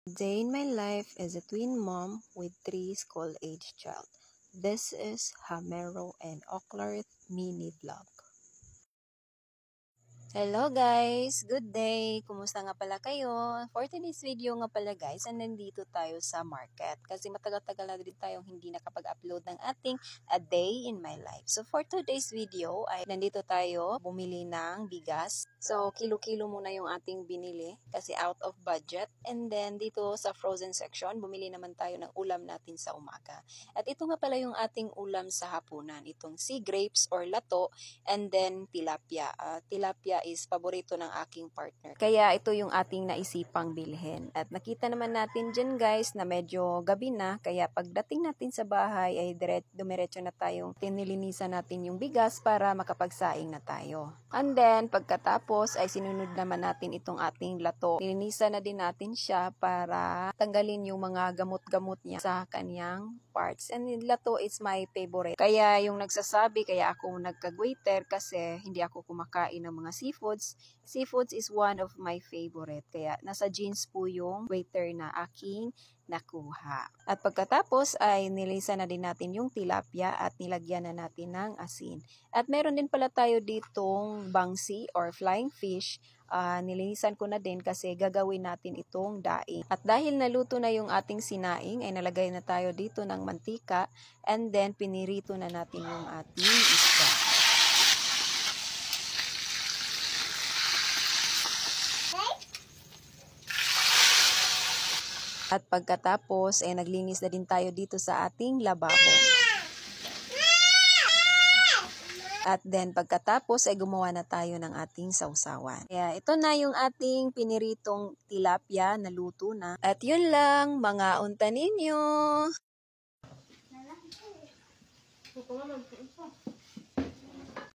Day in my life as a twin mom with 3 school-age child. This is Hamero and Oaklarth mini vlog. Hello guys! Good day! Kumusta nga pala kayo? For today's video nga pala guys, nandito tayo sa market. Kasi matagal-tagal na din tayong hindi nakapag-upload ng ating A Day in My Life. So for today's video ay nandito tayo bumili ng bigas. So kilo-kilo muna yung ating binili kasi out of budget. And then dito sa frozen section, bumili naman tayo ng ulam natin sa umaga. At ito nga pala yung ating ulam sa hapunan. Itong sea grapes or lato and then tilapia. Tilapia is paborito ng aking partner. Kaya ito yung ating naisipang bilhin. At nakita naman natin dyan guys na medyo gabi na. Kaya pagdating natin sa bahay ay dumiretso na tayong tinilinisan natin yung bigas para makapagsaing na tayo. And then pagkatapos ay sinunod naman natin itong ating lato. Nilinisan na din natin siya para tanggalin yung mga gamot-gamot niya sa kanyang parts. And lato is my favorite. Kaya yung nagsasabi, kaya ako nagkag-waiter kasi hindi ako kumakain ng mga seafoods. Seafoods is one of my favorite. Kaya nasa jeans po yung waiter na aking nakuha. At pagkatapos ay nilisan na din natin yung tilapia at nilagyan na natin ng asin. At meron din pala tayo ditong bangsi or flying fish. Nilinisan ko na din kasi gagawin natin itong daing. At dahil naluto na yung ating sinaing ay nalagay na tayo dito ng mantika and then pinirito na natin yung ating isda. At pagkatapos ay naglinis na din tayo dito sa ating lababo. At then pagkatapos ay gumawa na tayo ng ating sausawan. Kaya ito na yung ating piniritong tilapia na luto na. At yun lang, mga unta ninyo.